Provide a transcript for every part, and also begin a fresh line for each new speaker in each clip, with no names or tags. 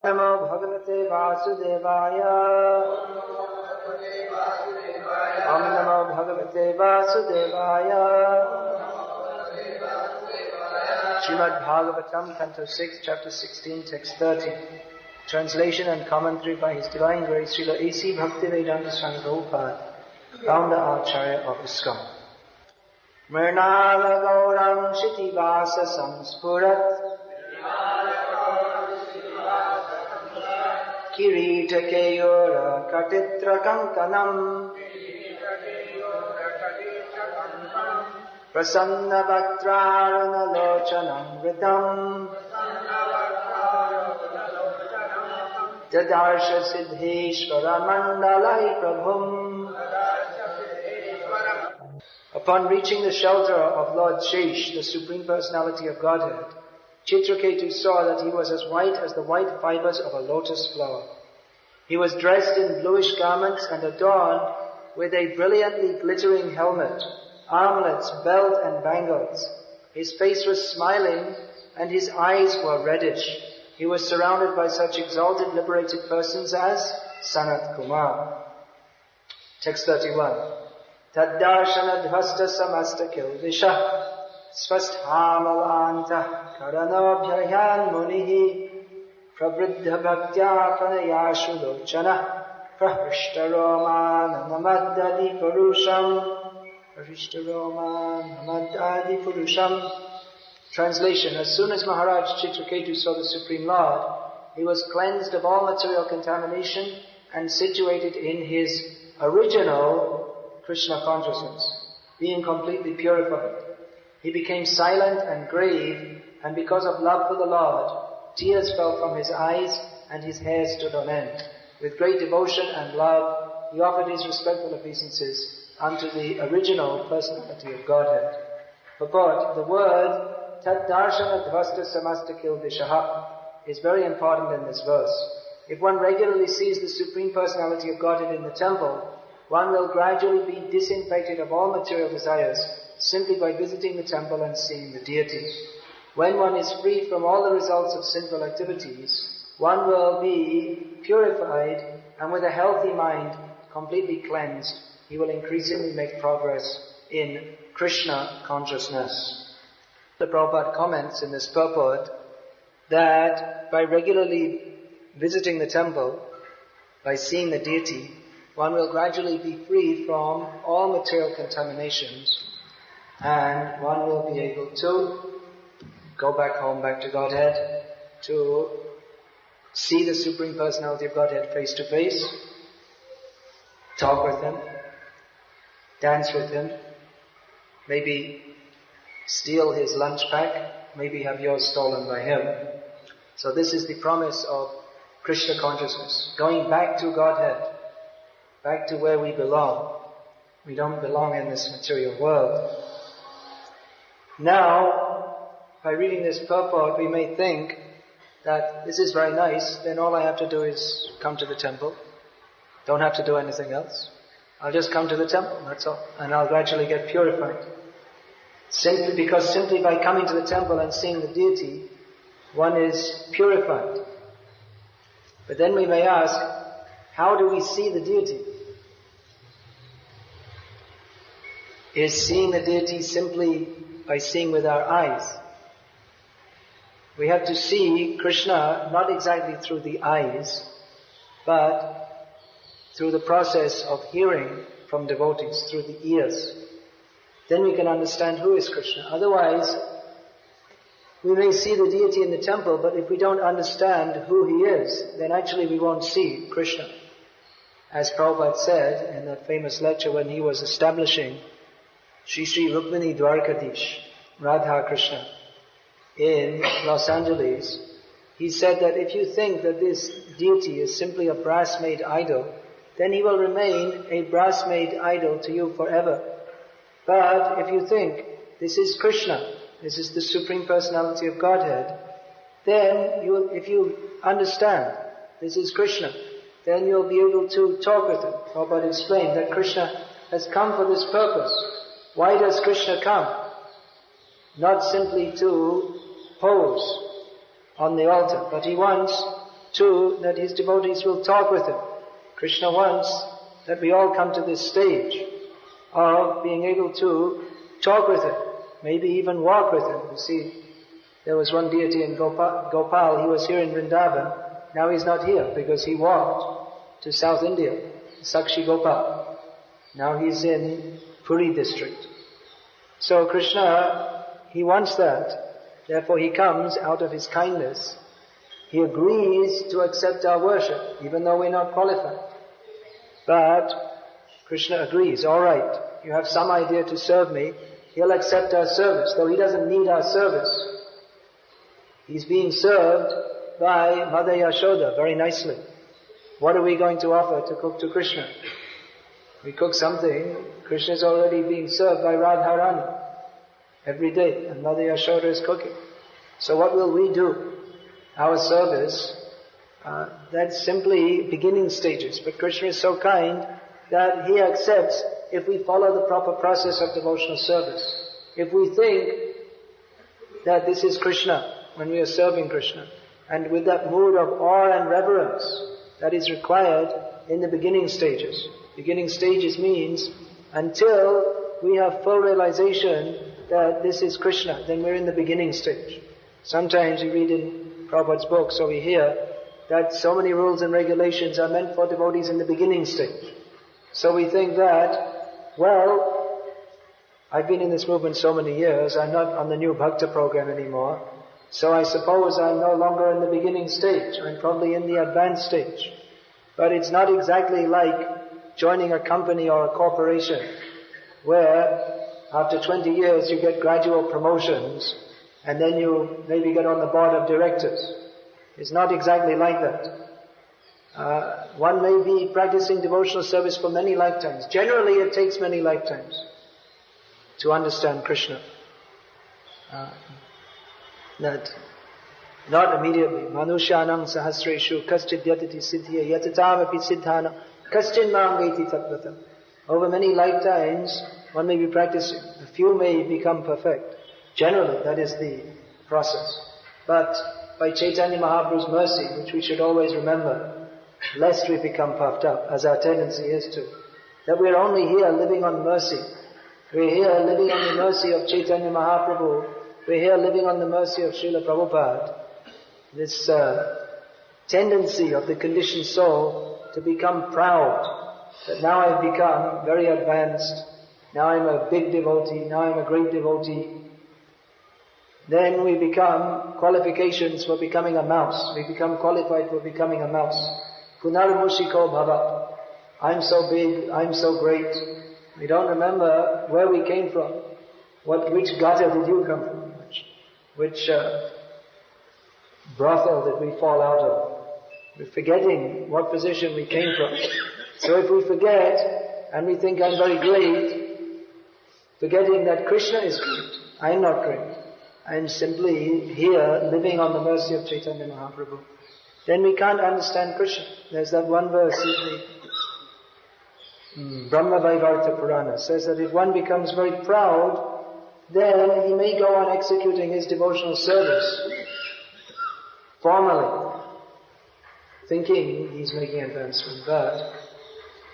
Namo Bhagavate Vasudevaya. Om Namo Bhagavate Vasudevaya. Srimad Bhagavatam, Canto 6, Chapter 16, Text 30. Translation and commentary by His Divine Grace Srila A.C. Bhaktivedanta Swami Prabhupada, Founder Acharya of ISKCON. Mrinala Gauram Shittivasa Samspurat Kirita Keyura Katitra Kankanam Prasanna Bhaktrarana Lochanam Vritam Dadarsha Siddheshvara Mandalai Prabhum. Upon reaching the shelter of Lord Shesh, the Supreme Personality of Godhead, Chitraketu saw that he was as white as the white fibers of a lotus flower. He was dressed in bluish garments and adorned with a brilliantly glittering helmet, armlets, belt and bangles. His face was smiling and his eyes were reddish. He was surrounded by such exalted, liberated persons as Sanat Kumar. Text 31. Taddarshana dhvasta samasta kilvisha svasthamalanta karanobhyayan munihi pravriddha bhaktya pranayashu lochana prahrishtaroma namaddadi purusham. Translation. As soon as Maharaj Chitraketu saw the Supreme Lord, he was cleansed of all material contamination and situated in his original Krishna consciousness, being completely purified. He became silent and grave, and because of love for the Lord, tears fell from his eyes and his hair stood on end. With great devotion and love, he offered his respectful obeisances unto the original personality of Godhead. Purport. The word Tat Darshana Dhvasta Samasta Kilvishaha is very important in this verse. If one regularly sees the Supreme Personality of Godhead in the temple, one will gradually be disinfected of all material desires simply by visiting the temple and seeing the deity. When one is freed from all the results of sinful activities, one will be purified and with a healthy mind completely cleansed, he will increasingly make progress in Krishna consciousness. The Prabhupada comments in this purport that by regularly visiting the temple, by seeing the deity, one will gradually be freed from all material contaminations and one will be able to go back home, back to Godhead, to see the Supreme Personality of Godhead face to face, talk with Him, dance with Him, maybe steal His lunch pack, maybe have yours stolen by Him. So this is the promise of Krishna consciousness, going back to Godhead, back to where we belong. We don't belong in this material world. Now, by reading this purport, we may think that this is very nice, then all I have to do is come to the temple. Don't have to do anything else. I'll just come to the temple, that's all. And I'll gradually get purified. Simply by coming to the temple and seeing the deity, one is purified. But then we may ask, how do we see the deity? Is seeing the deity simply by seeing with our eyes? We have to see Krishna not exactly through the eyes, but through the process of hearing from devotees, through the ears. Then we can understand who is Krishna. Otherwise, we may see the deity in the temple, but if we don't understand who he is, then actually we won't see Krishna. As Prabhupada said in that famous lecture when he was establishing Sri Sri Rukmini Dwarkadish, Radha Krishna, in Los Angeles, he said that if you think that this deity is simply a brass-made idol, then he will remain a brass-made idol to you forever. But if you think this is Krishna, this is the Supreme Personality of Godhead, then if you understand this is Krishna, then you'll be able to talk with him. Prabhupada explained that Krishna has come for this purpose. Why does Krishna come? Not simply to pose on the altar, but he wants Two, that his devotees will talk with him. Krishna wants that we all come to this stage of being able to talk with him, maybe even walk with him. You see, there was one deity in Gopal, he was here in Vrindavan, now he's not here because he walked to South India, Sakshi Gopal. Now he's in Puri district. So Krishna, he wants that. Therefore he comes out of his kindness. He agrees to accept our worship, even though we're not qualified. But Krishna agrees, alright, you have some idea to serve me, he'll accept our service, though he doesn't need our service. He's being served by Mother Yashoda very nicely. What are we going to offer to cook to Krishna? We cook something, Krishna is already being served by Radharani every day, and Mother Yashoda is cooking. So what will we do? Our service, that's simply beginning stages. But Krishna is so kind that he accepts if we follow the proper process of devotional service. If we think that this is Krishna, when we are serving Krishna, and with that mood of awe and reverence that is required in the beginning stages. Beginning stages means until we have full realization that this is Krishna, then we're in the beginning stage. Sometimes we read in Prabhupada's books, or we hear that so many rules and regulations are meant for devotees in the beginning stage. So we think that, well, I've been in this movement so many years, I'm not on the new Bhakta program anymore, so I suppose I'm no longer in the beginning stage, I'm probably in the advanced stage. But it's not exactly like joining a company or a corporation, where after 20 years you get gradual promotions, and then you maybe get on the board of directors. It's not exactly like that. One may be practicing devotional service for many lifetimes. Generally it takes many lifetimes to understand Krishna. That not immediately. Manusyanam sahasreshu kaschid yatati siddhya yatatavapi siddhana kaschid mam veti tattvatam. Over many lifetimes one may be practicing. A few may become perfect. Generally, that is the process. But by Chaitanya Mahaprabhu's mercy, which we should always remember, lest we become puffed up, as our tendency is to, that we're only here living on mercy. We're here living on the mercy of Chaitanya Mahaprabhu. We're here living on the mercy of Srila Prabhupada. This tendency of the conditioned soul to become proud, that now I've become very advanced, now I'm a big devotee, now I'm a great devotee. Then we become qualifications for becoming a mouse. We become qualified for becoming a mouse. Punarmushiko bhava. I'm so big, I'm so great. We don't remember where we came from. Which gata did you come from? Which brothel did we fall out of? We're forgetting what position we came from. So if we forget, and we think I'm very great, forgetting that Krishna is great, I'm not great. I'm simply here living on the mercy of Chaitanya Mahaprabhu. Then we can't understand Krishna. There's that one verse in the Brahma Vaivarta Purana says that if one becomes very proud, then he may go on executing his devotional service formally, thinking he's making advancement. But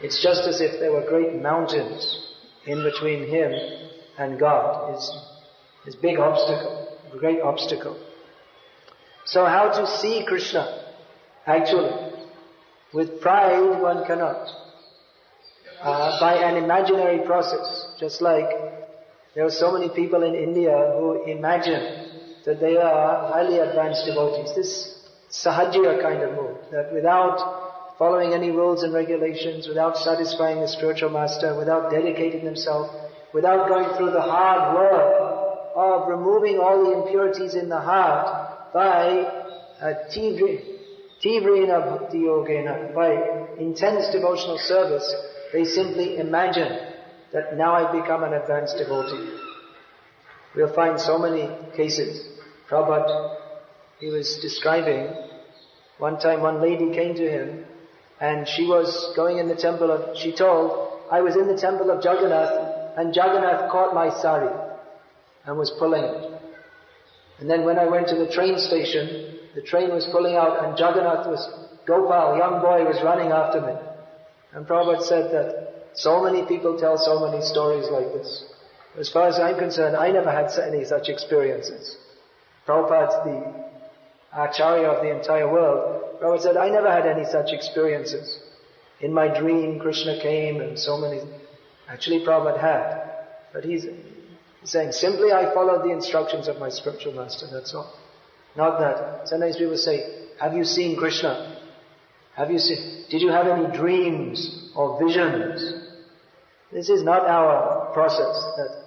it's just as if there were great mountains in between him and God. His big obstacle, a great obstacle. So how to see Krishna? Actually, with pride one cannot. By an imaginary process, just like there are so many people in India who imagine that they are highly advanced devotees. This sahajya kind of mood, that without following any rules and regulations, without satisfying the spiritual master, without dedicating themselves, without going through the hard work of removing all the impurities in the heart by tivrena bhakti yogena, by intense devotional service, they simply imagine that now I've become an advanced devotee. We'll find so many cases. Prabhupada, he was describing, one time one lady came to him and she was going in the temple of, she told, I was in the temple of Jagannath and Jagannath caught my sari and was pulling it. And then when I went to the train station, the train was pulling out and Gopal, young boy, was running after me. And Prabhupada said that so many people tell so many stories like this. As far as I'm concerned, I never had any such experiences. Prabhupada's the Acharya of the entire world. Prabhupada said, I never had any such experiences. In my dream, Krishna came and so many. Actually, Prabhupada had. But he's saying, simply I followed the instructions of my spiritual master, that's all. Not that. Sometimes people say, have you seen Krishna? Did you have any dreams or visions? This is not our process, that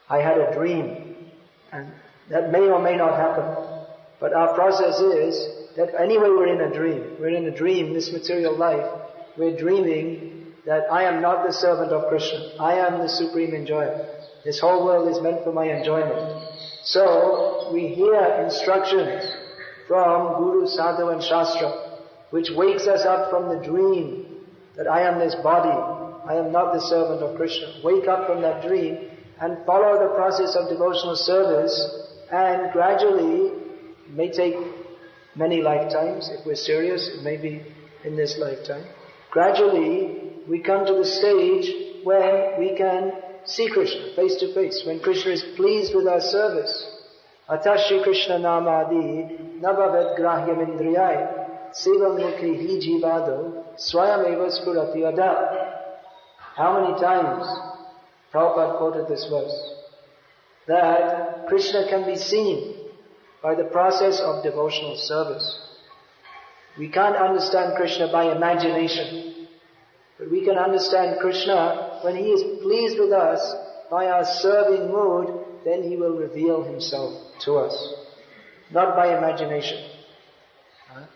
I had a dream, and that may or may not happen. But our process is that anyway we're in a dream. We're in a dream, this material life. We're dreaming that I am not the servant of Krishna. I am the supreme enjoyer. This whole world is meant for my enjoyment. So, we hear instructions from Guru, Sadhu and Shastra, which wakes us up from the dream that I am this body, I am not the servant of Krishna. Wake up from that dream and follow the process of devotional service, and gradually, it may take many lifetimes. If we're serious, it may be in this lifetime. Gradually, we come to the stage when we can see Krishna face to face, when Krishna is pleased with our service. Atashi Krishna namadi nabhavet grahyam indriyai sevam mukhi hi jivado swayam eva spurati ada. How many times Prabhupada quoted this verse? That Krishna can be seen by the process of devotional service. We can't understand Krishna by imagination, but we can understand Krishna when He is pleased with us by our serving mood, then He will reveal Himself to us. Not by imagination,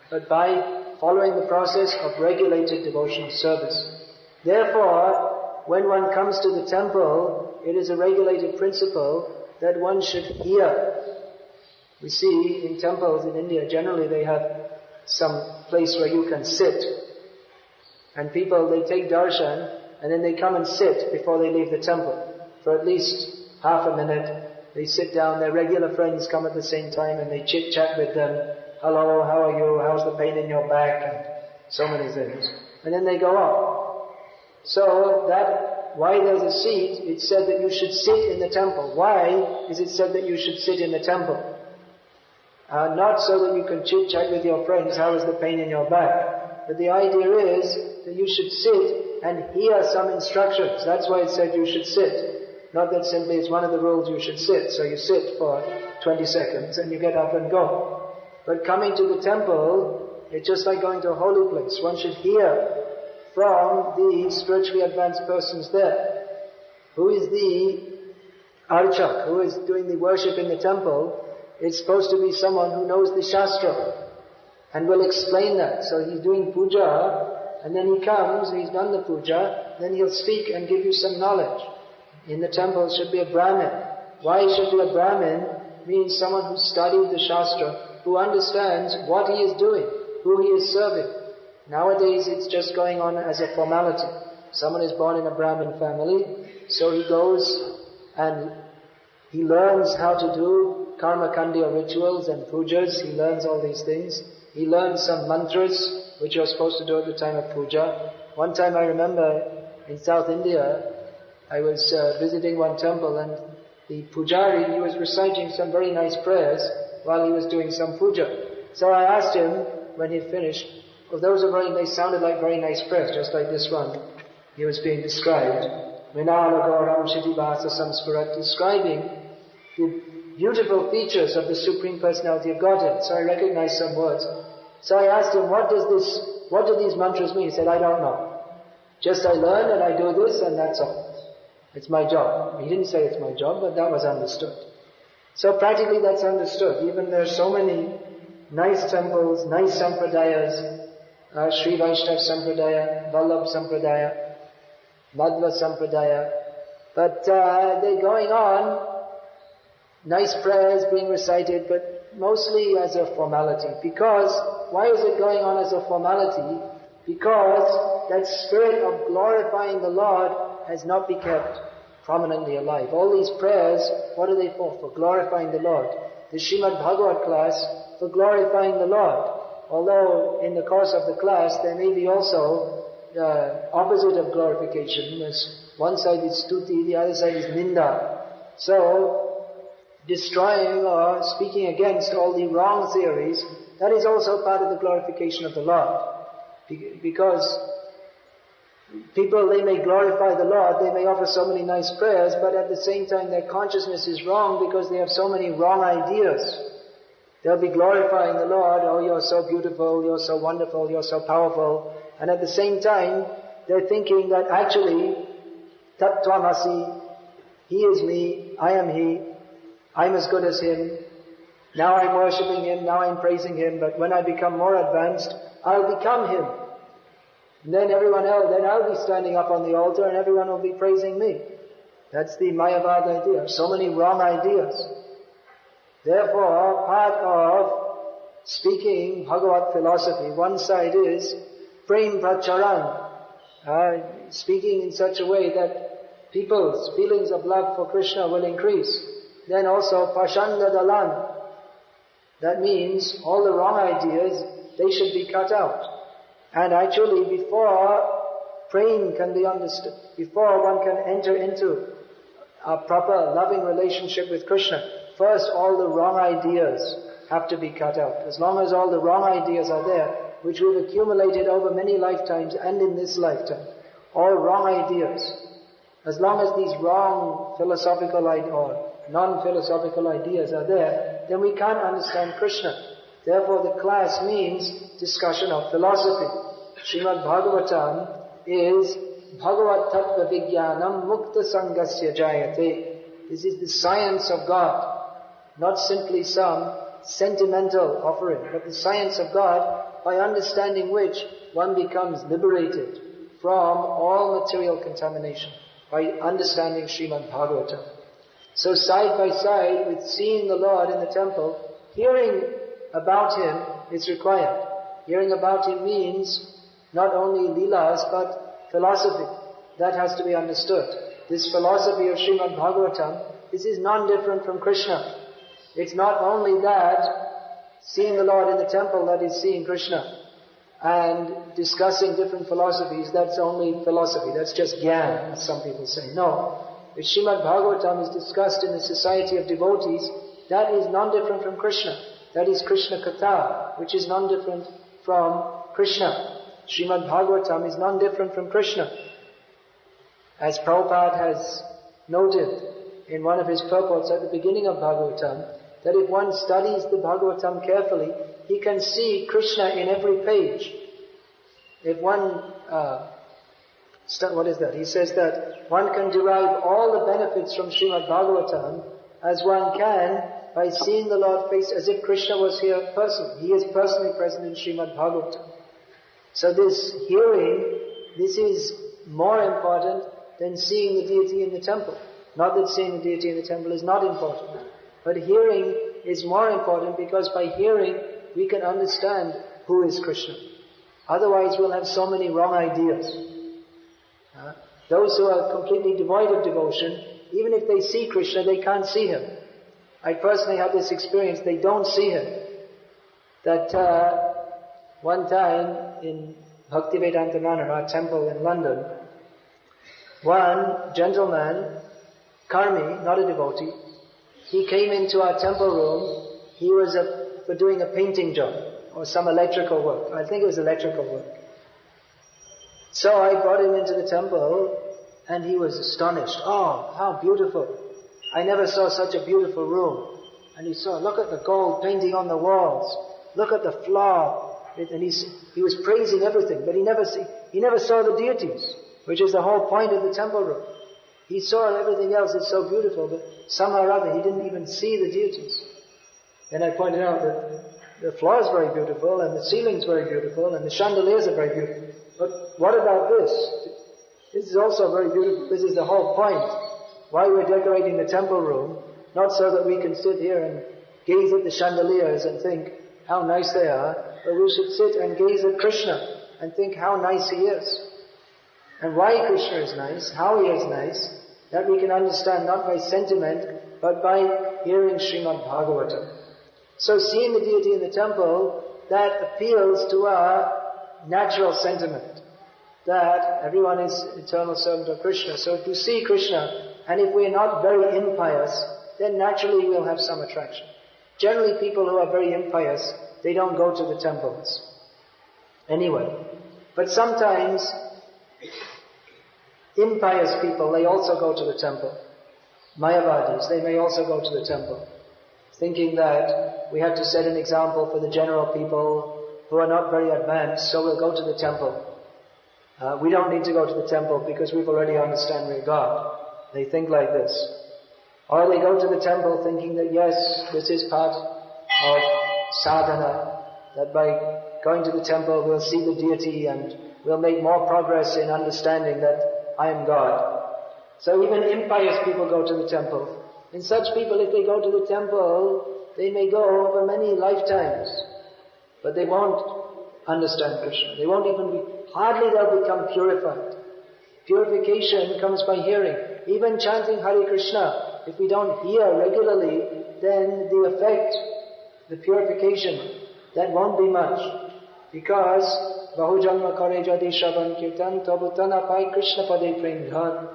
but by following the process of regulated devotional service. Therefore, when one comes to the temple, it is a regulated principle that one should hear. We see in temples in India, generally they have some place where you can sit. And people, they take darshan and then they come and sit before they leave the temple. For at least half a minute, they sit down, their regular friends come at the same time and they chit-chat with them. Hello, how are you? How's the pain in your back? And so many things. And then they go on. So that, why there's a seat, it's said that you should sit in the temple. Why is it said that you should sit in the temple? Not so that you can chit-chat with your friends, how is the pain in your back? But the idea is that you should sit and hear some instructions. That's why it said you should sit. Not that simply it's one of the rules you should sit, so you sit for 20 seconds and you get up and go. But coming to the temple, it's just like going to a holy place. One should hear from the spiritually advanced persons there. Who is the archak, who is doing the worship in the temple? It's supposed to be someone who knows the Shastra and will explain that. So he's doing puja, and then he comes, he's done the puja, then he'll speak and give you some knowledge. In the temple should be a Brahmin. Why should be a Brahmin? Means someone who studied the Shastra, who understands what he is doing, who he is serving. Nowadays it's just going on as a formality. Someone is born in a Brahmin family, so he goes and he learns how to do karma kandiya rituals and pujas. He learns all these things. He learns some mantras which you're supposed to do at the time of puja. One time I remember in South India, I was visiting one temple and the pujari, he was reciting some very nice prayers while he was doing some puja. So I asked him when he finished, well, those they sounded like very nice prayers, just like this one. He was being described. Describing the beautiful features of the Supreme Personality of Godhead. So I recognized some words. So I asked him, what do these mantras mean? He said, I don't know. Just I learned and I do this and that's all. It's my job. He didn't say it's my job, but that was understood. So practically that's understood. Even there are so many nice temples, nice sampradayas, Sri Vaishnava Sampradaya, Vallabh Sampradaya, Madhva Sampradaya. But they're going on, nice prayers being recited, but mostly as a formality. Because, why is it going on as a formality? Because that spirit of glorifying the Lord has not been kept prominently alive. All these prayers, what are they for? For glorifying the Lord. the Srimad Bhagavat class for glorifying the Lord. Although in the course of the class there may be also the opposite of glorification. One side is stuti, the other side is ninda. So, destroying or speaking against all the wrong theories, that is also part of the glorification of the Lord. Because people, they may glorify the Lord, they may offer so many nice prayers, but at the same time their consciousness is wrong because they have so many wrong ideas. They'll be glorifying the Lord, oh, you're so beautiful, you're so wonderful, you're so powerful. And at the same time, they're thinking that actually, Tat Tvamasi, He is me, I am He, I'm as good as Him. Now I'm worshipping Him, now I'm praising Him, but when I become more advanced, I'll become Him. And then everyone else, then I'll be standing up on the altar and everyone will be praising me. That's the Mayavad idea. So many wrong ideas. Therefore, part of speaking Bhagavad philosophy, one side is Prem Pracharan, speaking in such a way that people's feelings of love for Krishna will increase. Then also Pashanda Dalan, that means all the wrong ideas, they should be cut out. And actually before praying can be understood, before one can enter into a proper loving relationship with Krishna, first all the wrong ideas have to be cut out. As long as all the wrong ideas are there, which we've accumulated over many lifetimes and in this lifetime, all wrong ideas, as long as these wrong philosophical or non-philosophical ideas are there, then we can't understand Krishna. Therefore the class means discussion of philosophy. Srimad Bhagavatam is Bhagavat Tattva Vijnanam Mukta Sangasya Jayate. This is the science of God, not simply some sentimental offering, but the science of God, by understanding which one becomes liberated from all material contamination, by understanding Srimad Bhagavatam. So side by side with seeing the Lord in the temple, hearing about Him is required. Hearing about Him means not only leelas but philosophy. That has to be understood. This philosophy of Srimad Bhagavatam, this is non-different from Krishna. It's not only that seeing the Lord in the temple, that is seeing Krishna, and discussing different philosophies, that's only philosophy, that's just gyan, as some people say. No. If Srimad Bhagavatam is discussed in the society of devotees, that is non-different from Krishna. That is Krishna Katha, which is non-different from Krishna. Srimad Bhagavatam is non-different from Krishna. As Prabhupada has noted in one of his purports at the beginning of Bhagavatam, that if one studies the Bhagavatam carefully, he can see Krishna in every page. If one, He says that one can derive all the benefits from Srimad Bhagavatam as one can by seeing the Lord face as if Krishna was here personally. He is personally present in Srimad Bhagavatam. So this hearing, this is more important than seeing the deity in the temple. Not that seeing the deity in the temple is not important. But hearing is more important because by hearing we can understand who is Krishna. Otherwise we'll have so many wrong ideas. Those who are completely devoid of devotion, even if they see Krishna, they can't see Him. I personally had this experience, they don't see Him. That one time in Bhaktivedanta Manor, our temple in London, one gentleman, Karmi, not a devotee, he came into our temple room. He was for doing a painting job or some electrical work. I think it was electrical work. So I brought him into the temple and he was astonished. Oh, how beautiful. I never saw such a beautiful room. And he saw, look at the gold painting on the walls. Look at the floor. And he was praising everything, but he never saw the deities, which is the whole point of the temple room. He saw everything else is so beautiful, but somehow or other he didn't even see the deities. And I pointed out that the floor is very beautiful, and the ceiling is very beautiful, and the chandeliers are very beautiful. But what about this? This is also very beautiful. This is the whole point. Why we're decorating the temple room, not so that we can sit here and gaze at the chandeliers and think how nice they are, but we should sit and gaze at Krishna and think how nice He is. And why Krishna is nice, how He is nice, that we can understand not by sentiment, but by hearing Srimad Bhagavatam. So seeing the deity in the temple, that appeals to our natural sentiment that everyone is eternal servant of Krishna. So if you see Krishna, and if we're not very impious, then naturally we'll have some attraction. Generally people who are very impious, they don't go to the temples. Anyway. But sometimes impious people, they also go to the temple. Mayavadis, they may also go to the temple, thinking that we have to set an example for the general people who are not very advanced, so we'll go to the temple. We don't need to go to the temple because we've already understand we're God. They think like this. Or they go to the temple thinking that yes, this is part of sadhana, that by going to the temple we'll see the deity and we'll make more progress in understanding that I am God. So even impious people go to the temple. And such people, if they go to the temple, they may go over many lifetimes, but they won't understand Krishna. They won't even hardly they'll become purified. Purification comes by hearing. Even chanting Hare Krishna, if we don't hear regularly, then the effect, the purification, that won't be much. Because Bahujanma kare jadi shravan kirtan tabutana pai Krishna pade prem dhan.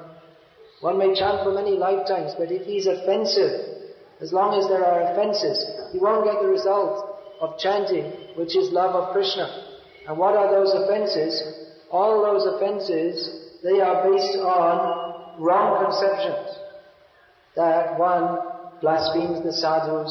One may chant for many lifetimes, but if he's offensive, as long as there are offenses, he won't get the result of chanting, which is love of Krishna. And what are those offenses? All those offenses, they are based on wrong conceptions. That one blasphemes the sadhus,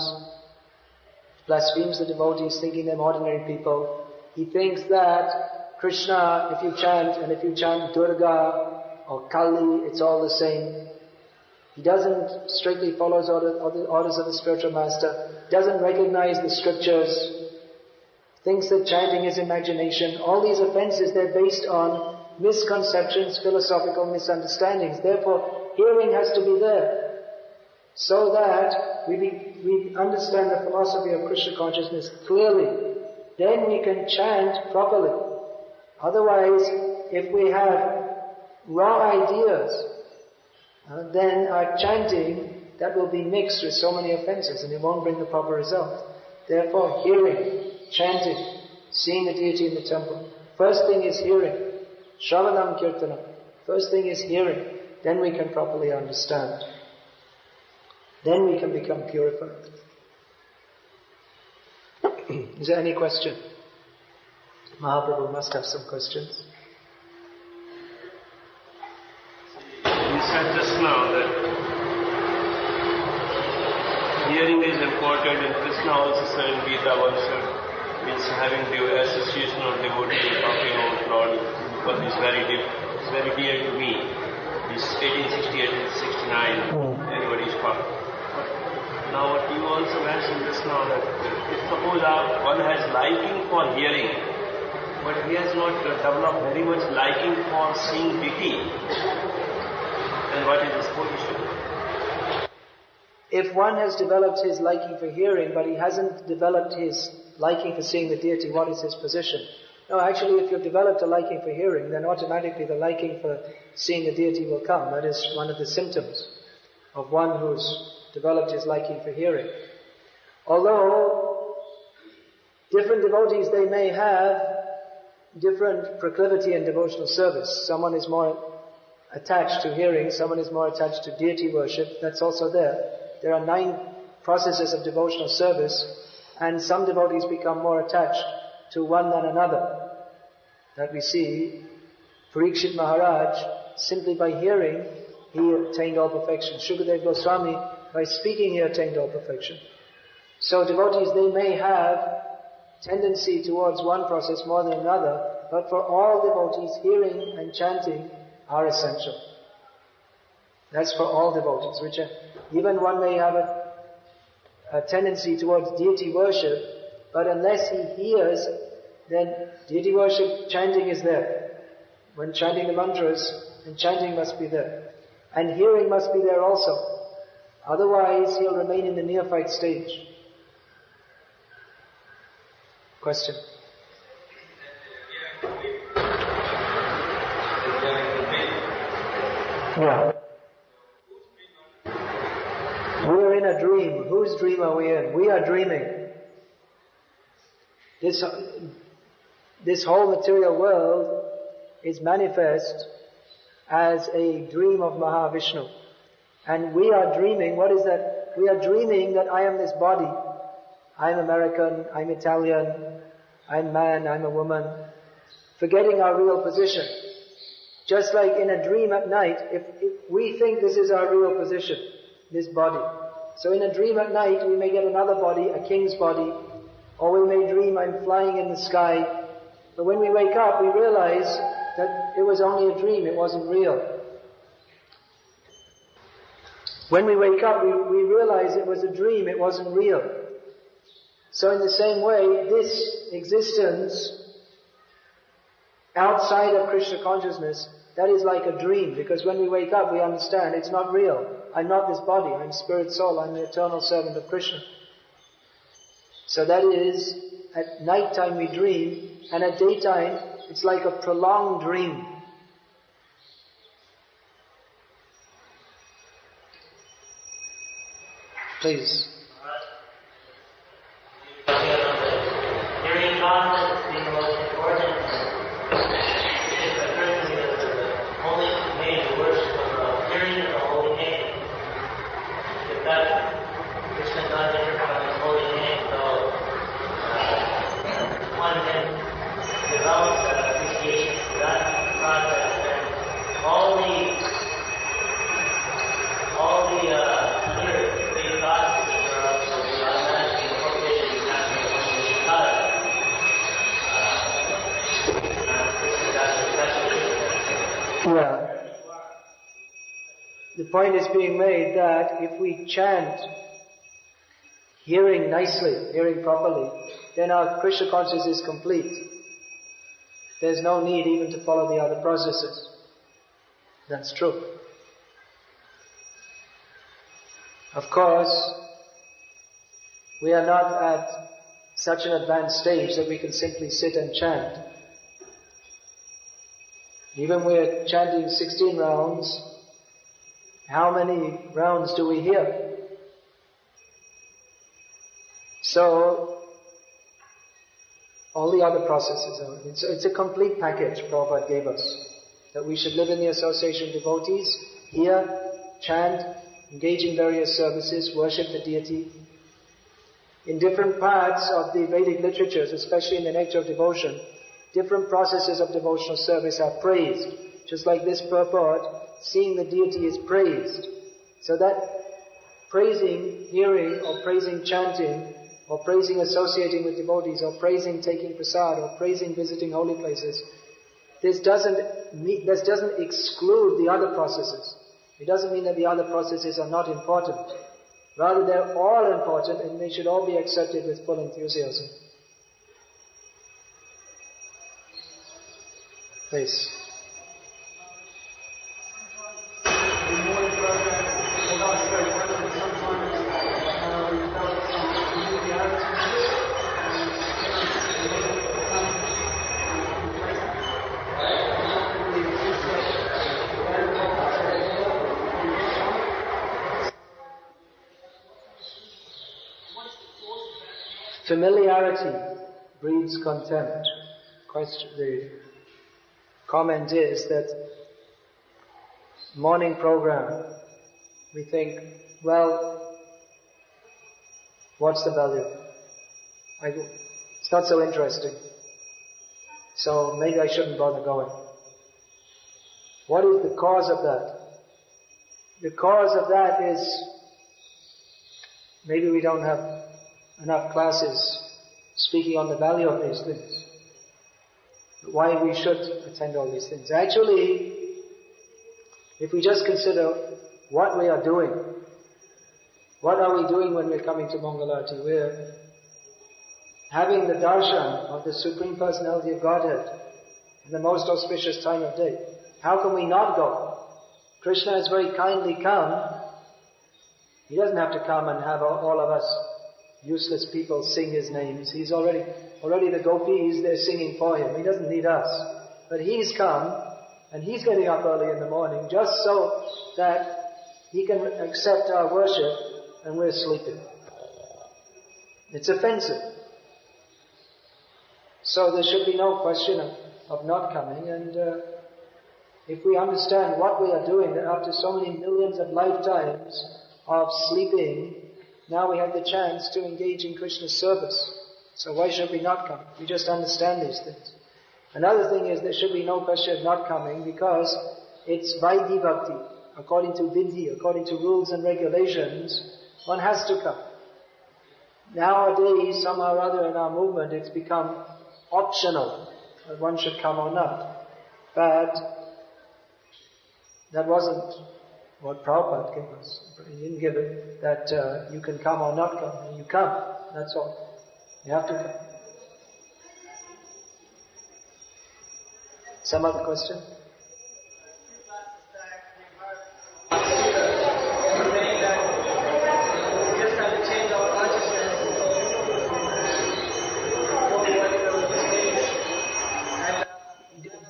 blasphemes the devotees, thinking them ordinary people. He thinks that Krishna, if you chant, and if you chant Durga or Kali, it's all the same. He doesn't strictly follow the orders of the spiritual master, doesn't recognize the scriptures, thinks that chanting is imagination. All these offenses, they're based on misconceptions, philosophical misunderstandings. Therefore, hearing has to be there, so that we understand the philosophy of Krishna consciousness clearly. Then we can chant properly. Otherwise, if we have wrong ideas, then our chanting, that will be mixed with so many offenses and it won't bring the proper result. Therefore, hearing, chanting, seeing the deity in the temple. First thing is hearing. Shravanam kirtanam. First thing is hearing. Then we can properly understand. Then we can become purified. Is there any question? Mahaprabhu must have some questions.
You said just now that hearing is important, and Krishna also said in Gita means having the association of devotee talking about Lord, because it's very dear to me. This 1868 and 69, everybody's part. Now what you also mentioned just now, that if suppose one has liking for hearing, but he has not developed very much liking for seeing deity, then what is his position?
If one has developed his liking for hearing, but he hasn't developed his liking for seeing the deity, what is his position? No, actually, if you've developed a liking for hearing, then automatically the liking for seeing the deity will come. That is one of the symptoms of one who's developed his liking for hearing. Although different devotees, they may have different proclivity in devotional service. Someone is more attached to hearing, someone is more attached to deity worship. That's also there. There are 9 processes of devotional service, and some devotees become more attached to one than another. That we see, Parikshit Maharaj, simply by hearing, he attained all perfection. Shukadev Goswami, by speaking, he attained all perfection. So devotees, they may have tendency towards one process more than another, but for all devotees, hearing and chanting are essential. That's for all devotees, which even one may have a tendency towards deity worship, but unless he hears, then deity worship, chanting is there. When chanting the mantras, then chanting must be there. And hearing must be there also. Otherwise, he'll remain in the neophyte stage. Question? Yeah. We are in a dream. Whose dream are we in? We are dreaming. This whole material world is manifest as a dream of Mahavishnu. And we are dreaming, what is that? We are dreaming that I am this body. I'm American, I'm Italian, I'm man, I'm a woman. Forgetting our real position. Just like in a dream at night, if we think this is our real position, this body. So in a dream at night, we may get another body, a king's body, or we may dream I'm flying in the sky. But when we wake up, we realize that it was only a dream, it wasn't real. When we wake up, we realize it was a dream, it wasn't real. So in the same way, this existence outside of Krishna consciousness, that is like a dream, because when we wake up, we understand it's not real. I'm not this body, I'm spirit soul, I'm the eternal servant of Krishna. So that is, at night time we dream, and at daytime, it's like a prolonged dream. Please.
Hearing God is the most important. If a person is the holy name, the worship of hearing the holy name. If that Krishna consciousness from his holy name, so one can develop the appreciation for that process, and all the big thoughts that are automatically incorporated in that
Yeah. The point is being made that if we chant hearing nicely, hearing properly, then our Krishna consciousness is complete. There's no need even to follow the other processes. That's true. Of course, we are not at such an advanced stage that we can simply sit and chant. Even we're chanting 16 rounds, how many rounds do we hear? So, all the other processes are, it's a complete package Prabhupada gave us. That we should live in the association of devotees, hear, chant, engage in various services, worship the deity. In different parts of the Vedic literatures, especially in the nature of devotion, different processes of devotional service are praised. Just like this purport, seeing the deity is praised. So that praising hearing, or praising chanting, or praising associating with devotees, or praising taking prasad, or praising visiting holy places, this doesn't exclude the other processes. It doesn't mean that the other processes are not important. Rather, they're all important and they should all be accepted with full enthusiasm. Please. Familiarity breeds contempt. The comment is that morning program, we think, well, what's the value? It's not so interesting. So maybe I shouldn't bother going. What is the cause of that? The cause of that is maybe we don't have enough classes speaking on the value of these things. Why we should attend all these things. Actually, if we just consider what we are doing, what are we doing when we're coming to Mangalarti? We're having the darshan of the Supreme Personality of Godhead in the most auspicious time of day. How can we not go? Krishna has very kindly come. He doesn't have to come and have all of us useless people sing his names. He's already the gopis, they're singing for him. He doesn't need us. But he's come, and he's getting up early in the morning just so that he can accept our worship, and we're sleeping. It's offensive. So there should be no question of not coming, and if we understand what we are doing, that after so many millions of lifetimes of sleeping, now we have the chance to engage in Krishna's service. So why should we not come? We just understand these things. Another thing is there should be no question of not coming because it's Vaidhi Bhakti. According to Vidhi, according to rules and regulations, one has to come. Nowadays, somehow or other in our movement, it's become optional that one should come or not. But that wasn't what Prabhupada gave us. He didn't give it that you can come or not come. You come, that's all. You have to come. Some other question?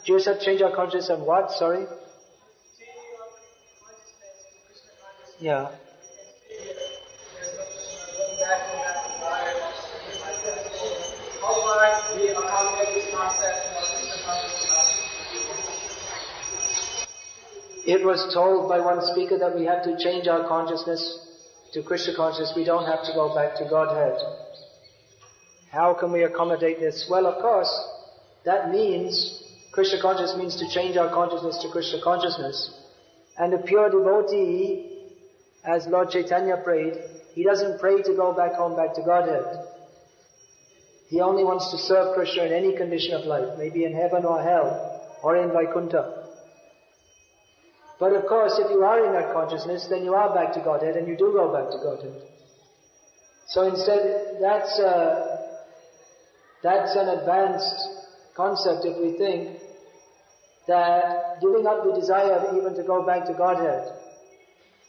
Do you have to change our consciousness on what? Sorry? Yeah. It was told by one speaker that we have to change our consciousness to Krishna consciousness. We don't have to go back to Godhead. How can we accommodate this? Well, of course, that means Krishna consciousness means to change our consciousness to Krishna consciousness. And a pure devotee, as Lord Chaitanya prayed, he doesn't pray to go back home, back to Godhead. He only wants to serve Krishna in any condition of life, maybe in heaven or hell, or in Vaikuntha. But of course, if you are in that consciousness, then you are back to Godhead, and you do go back to Godhead. So instead, that's an advanced concept if we think that giving up the desire even to go back to Godhead,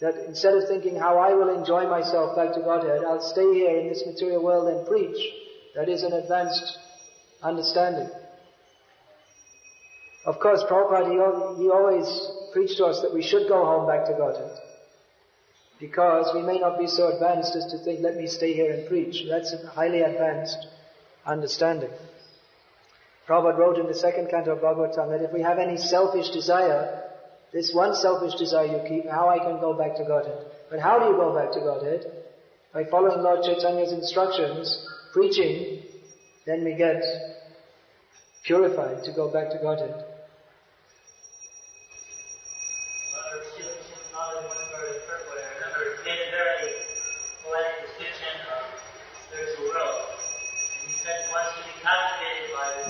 that instead of thinking how I will enjoy myself back to Godhead, I'll stay here in this material world and preach. That is an advanced understanding. Of course, Prabhupada, he always preached to us that we should go home back to Godhead. Because we may not be so advanced as to think, let me stay here and preach. That's a highly advanced understanding. Prabhupada wrote in the second canto of Bhagavatam that if we have any selfish desire, this one selfish desire you keep, how I can go back to Godhead. But how do you go back to Godhead? By following Lord Chaitanya's instructions, preaching, then we get purified to go back to Godhead.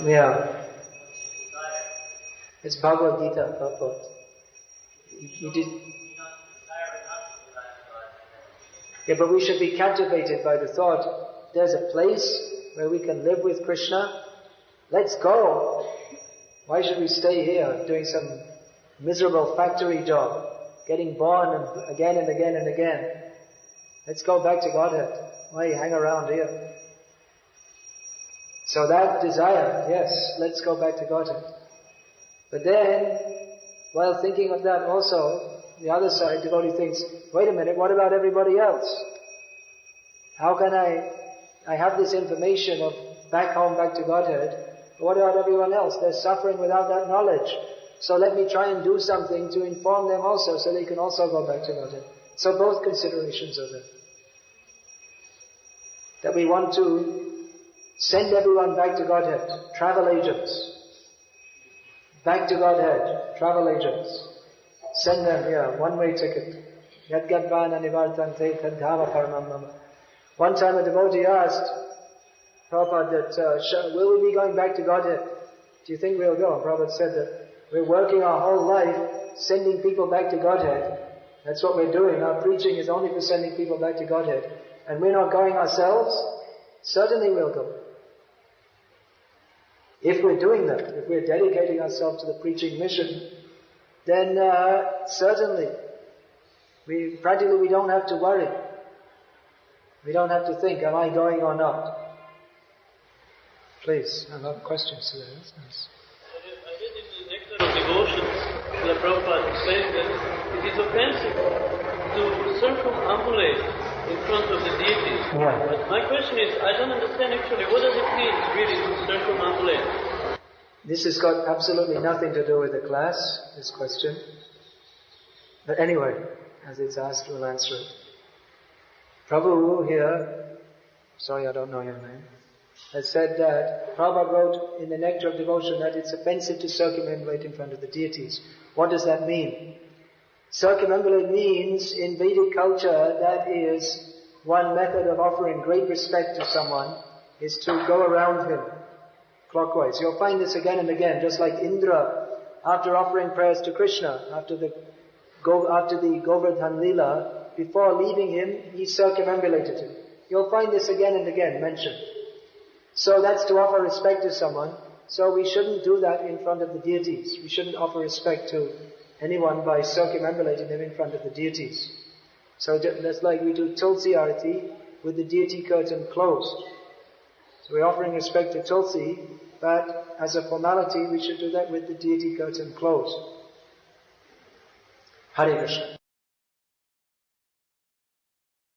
Yeah. It's Bhagavad-gita, Prabhupada. He did. Yeah, but we should be captivated by the thought, there's a place where we can live with Krishna. Let's go. Why should we stay here doing some miserable factory job, getting born again and again and again? Let's go back to Godhead. Why hang around here? So that desire, yes, let's go back to Godhead. But then, while thinking of that also, the other side, devotee thinks, wait a minute, what about everybody else? How can I have this information of back home, back to Godhead, but what about everyone else? They're suffering without that knowledge. So let me try and do something to inform them also, so they can also go back to Godhead. So both considerations are there. That we want to send everyone back to Godhead. Travel agents. Back to Godhead. Travel agents. Send them, one-way ticket. Yadgadvana nivartante tadhava paramam mama. One time a devotee asked Prabhupada that, will we be going back to Godhead? Do you think we'll go? And Prabhupada said that we're working our whole life sending people back to Godhead. That's what we're doing. Our preaching is only for sending people back to Godhead. And we're not going ourselves? Certainly we'll go. If we're doing that, if we're dedicating ourselves to the preaching mission, then certainly, we don't have to worry. We don't have to think, am I going or not? Please, I have questions today. Nice.
I read in the Nectar of Devotions, the Prabhupada says that it is offensive to circumambulate in front of the deities.
Yeah.
But my question is, I don't understand actually, what does it mean really to circumambulate?
This has got absolutely nothing to do with the class, this question. But anyway, as it's asked, we'll answer it. Prabhu here, sorry I don't know your name, has said that Prabhupada wrote in the Nectar of Devotion that it's offensive to circumambulate in front of the deities. What does that mean? Circumambulate means in Vedic culture, that is one method of offering great respect to someone, is to go around him clockwise. You'll find this again and again, just like Indra, after offering prayers to Krishna, after the Govardhan Lila, before leaving him, he circumambulated him. You'll find this again and again mentioned. So that's to offer respect to someone. So we shouldn't do that in front of the deities. We shouldn't offer respect to anyone by circumambulating them in front of the deities. So that's like we do Tulsi Arati with the deity curtain closed. So we're offering respect to Tulsi, but as a formality we should do that with the deity curtain closed. Hare Krishna.